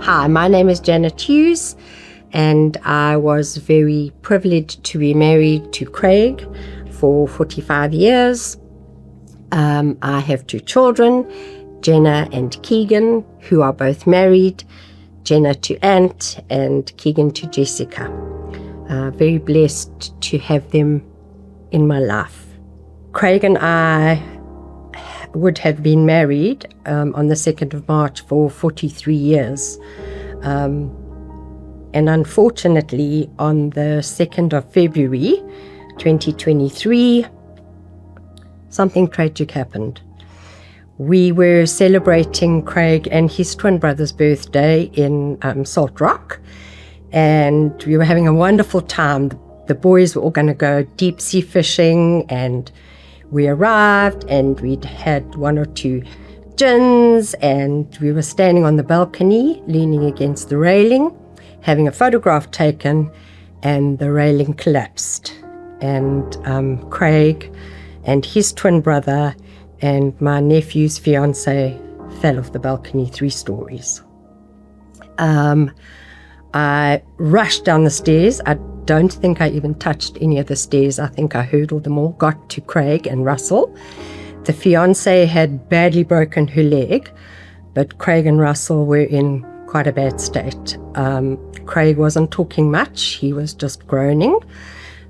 Hi, my name is Janet Hughes, and I was very privileged to be married to Craig for 45 years. I have 2 children, Jenna and Keegan, who are both married, Jenna to Ant and Keegan to Jessica. Very blessed to have them in my life. Craig and I would have been married on the 2nd of March for 43 years. And unfortunately, on the 2nd of February 2023, something tragic happened. We were celebrating Craig and his twin brother's birthday in Salt Rock, and we were having a wonderful time. The boys were all going to go deep sea fishing, and we arrived and we'd had 1 or 2 gins, and we were standing on the balcony leaning against the railing having a photograph taken, and the railing collapsed, and Craig and his twin brother and my nephew's fiance fell off the balcony 3 stories. I rushed down the stairs. I don't think I even touched any of the stairs. I think I hurdled them all, got to Craig and Russell. The fiance had badly broken her leg, but Craig and Russell were in quite a bad state. Craig wasn't talking much. He was just groaning.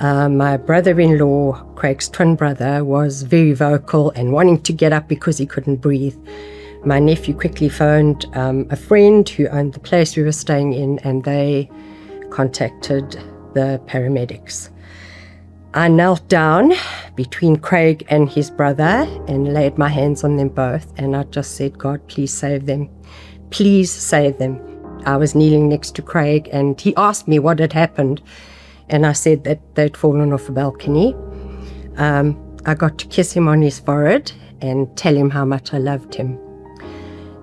My brother-in-law, Craig's twin brother, was very vocal and wanting to get up because he couldn't breathe. My nephew quickly phoned a friend who owned the place we were staying in, and they contacted the paramedics. I knelt down between Craig and his brother and laid my hands on them both, and I just said, God, please save them. Please save them. I was kneeling next to Craig, and he asked me what had happened, and I said that they'd fallen off a balcony. I got to kiss him on his forehead and tell him how much I loved him.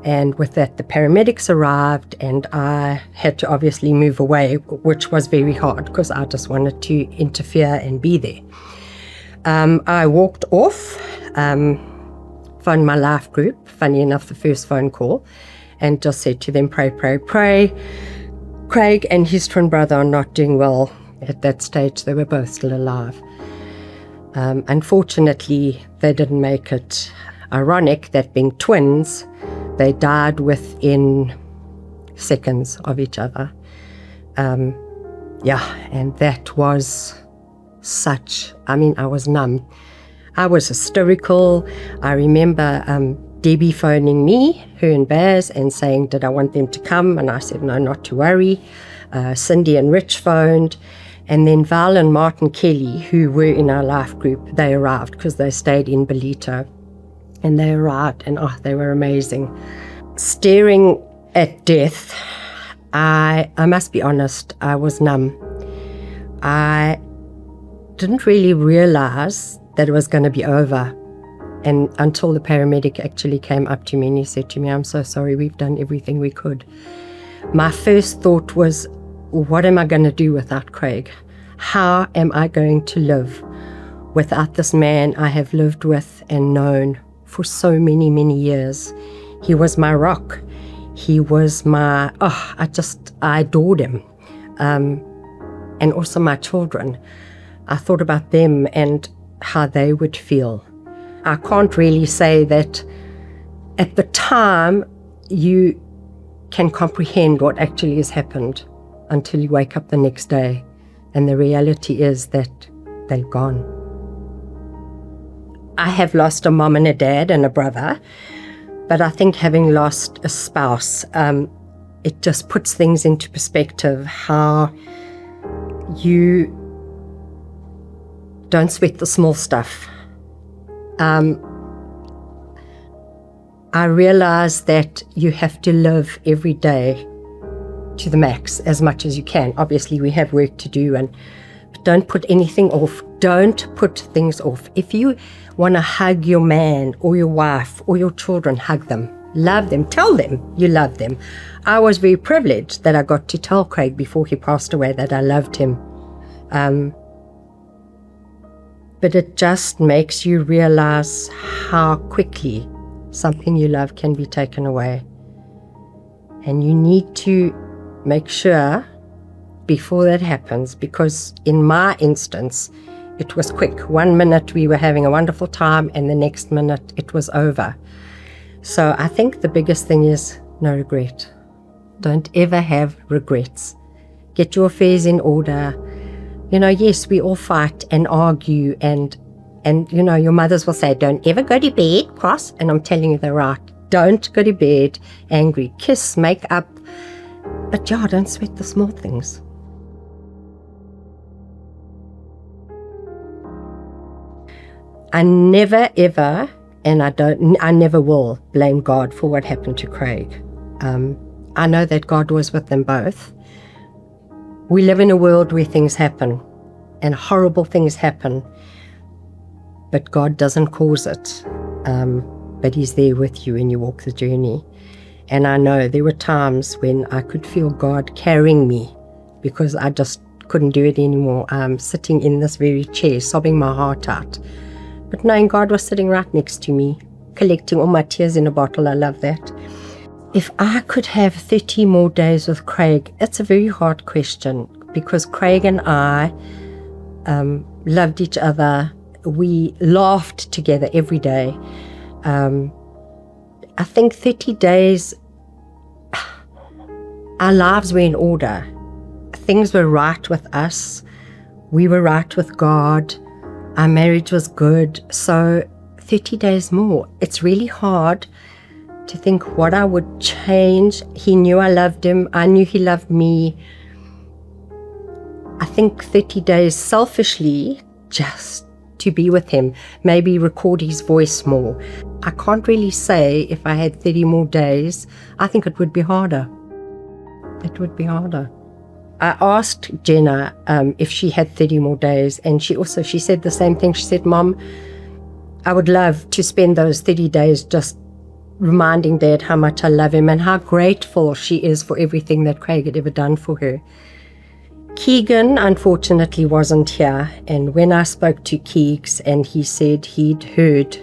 And with that, the paramedics arrived, and I had to obviously move away, which was very hard because I just wanted to interfere and be there. I walked off, phoned my life group, funny enough, the first phone call, and just said to them, pray, pray, pray. Craig and his twin brother are not doing well at that stage. They were both still alive. Unfortunately, they didn't make it. Ironic that being twins, they died within seconds of each other. And that was I was numb. I was hysterical. I remember Debbie phoning me, her and Baz, and saying, did I want them to come? And I said, no, not to worry. Cindy and Rich phoned. And then Val and Martin Kelly, who were in our life group, they arrived because they stayed in Belito. And they arrived, and they were amazing. Staring at death, I must be honest, I was numb. I didn't really realize that it was going to be over. And until the paramedic actually came up to me and he said to me, I'm so sorry, we've done everything we could. My first thought was, what am I going to do without Craig? How am I going to live without this man I have lived with and known for so many, many years? He was my rock. He was my, I adored him. And also my children. I thought about them and how they would feel. I can't really say that at the time you can comprehend what actually has happened until you wake up the next day and the reality is that they're gone. I have lost a mom and a dad and a brother, but I think having lost a spouse, it just puts things into perspective, how you don't sweat the small stuff. I realize that you have to live every day to the max as much as you can. Obviously, we have work to do, but don't put anything off. Don't put things off. If you want to hug your man or your wife or your children, hug them, love them, tell them you love them. I was very privileged that I got to tell Craig before he passed away that I loved him. But it just makes you realize how quickly something you love can be taken away. And you need to make sure before that happens, because in my instance, it was quick. 1 minute we were having a wonderful time, and the next minute it was over. So I think the biggest thing is no regret. Don't ever have regrets. Get your affairs in order. Yes, we all fight and argue, and your mothers will say, don't ever go to bed cross, and I'm telling you they're right. Don't go to bed angry. Kiss, make up, but don't sweat the small things. I never ever, and I never will blame God for what happened to Craig. I know that God was with them both. We live in a world where things happen and horrible things happen, but God doesn't cause it. But He's there with you when you walk the journey. And I know there were times when I could feel God carrying me because I just couldn't do it anymore. I'm sitting in this very chair, sobbing my heart out. But knowing God was sitting right next to me, collecting all my tears in a bottle, I love that. If I could have 30 more days with Craig, it's a very hard question, because Craig and I loved each other. We laughed together every day. I think 30 days, our lives were in order. Things were right with us. We were right with God. Our marriage was good. So 30 days more. It's really hard to think what I would change. He knew I loved him. I knew he loved me. I think 30 days selfishly, just to be with him, maybe record his voice more. I can't really say if I had 30 more days. I think it would be harder. It would be harder. I asked Jenna if she had 30 more days, and she said the same thing. She said, Mom, I would love to spend those 30 days just reminding Dad how much I love him and how grateful she is for everything that Craig had ever done for her. Keegan, unfortunately, wasn't here, and when I spoke to Keegs, and he said he'd heard,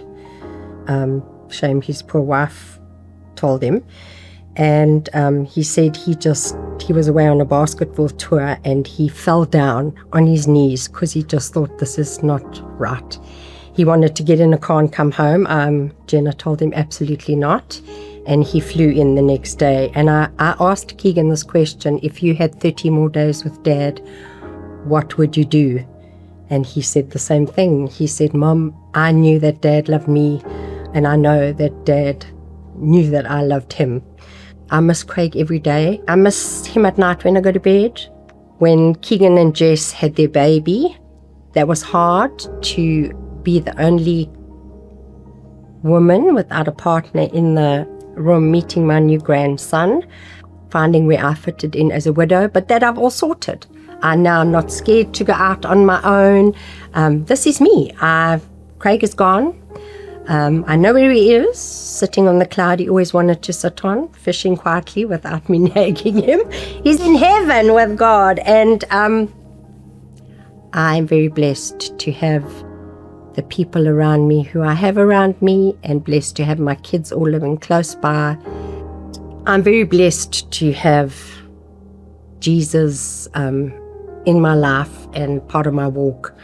shame his poor wife told him, and he said he was away on a basketball tour and he fell down on his knees because he just thought, this is not right. He wanted to get in a car and come home. Jenna told him absolutely not, and he flew in the next day. And I asked Keegan this question: if you had 30 more days with Dad, what would you do? And he said the same thing. He said, Mom, I knew that Dad loved me, and I know that Dad knew that I loved him. I miss Craig every day. I miss him at night when I go to bed. When Keegan and Jess had their baby, that was hard to be the only woman without a partner in the room meeting my new grandson, finding where I fitted in as a widow, but that I've all sorted. I'm now not scared to go out on my own. This is me. Craig is gone. I know where he is, sitting on the cloud he always wanted to sit on, fishing quietly without me nagging him. He's in heaven with God, and I'm very blessed to have the people around me who I have around me, and blessed to have my kids all living close by. I'm very blessed to have Jesus in my life and part of my walk.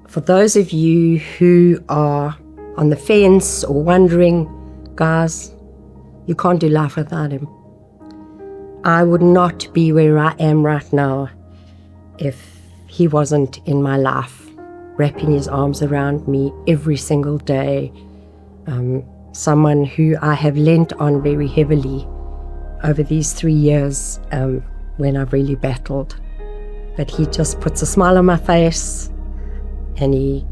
For those of you who are on the fence or wondering, guys, you can't do life without him. I would not be where I am right now if he wasn't in my life, wrapping his arms around me every single day. Someone who I have lent on very heavily over these 3 years when I've really battled. But he just puts a smile on my face, and he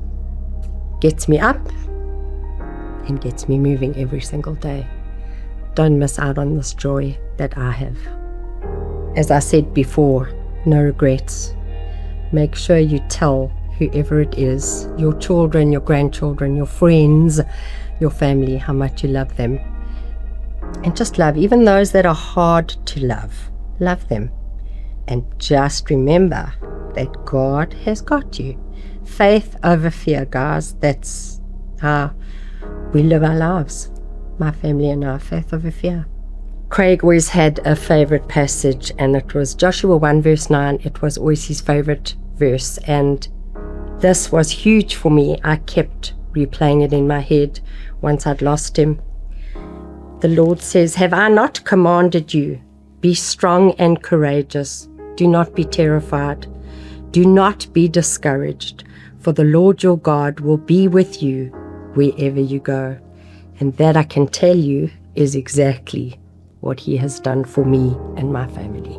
gets me up and gets me moving every single day. Don't miss out on this joy that I have. As I said before, no regrets. Make sure you tell whoever it is, your children, your grandchildren, your friends, your family, how much you love them. And just love, even those that are hard to love. Love them. And just remember that God has got you. Faith over fear, guys. That's how we live our lives. My family and I, faith over fear. Craig always had a favorite passage, and it was Joshua 1 verse 9. It was always his favorite verse, and this was huge for me. I kept replaying it in my head once I'd lost him. The Lord says, "Have I not commanded you? Be strong and courageous. Do not be terrified. Do not be discouraged, for the Lord your God will be with you wherever you go." And that, I can tell you, is exactly what he has done for me and my family.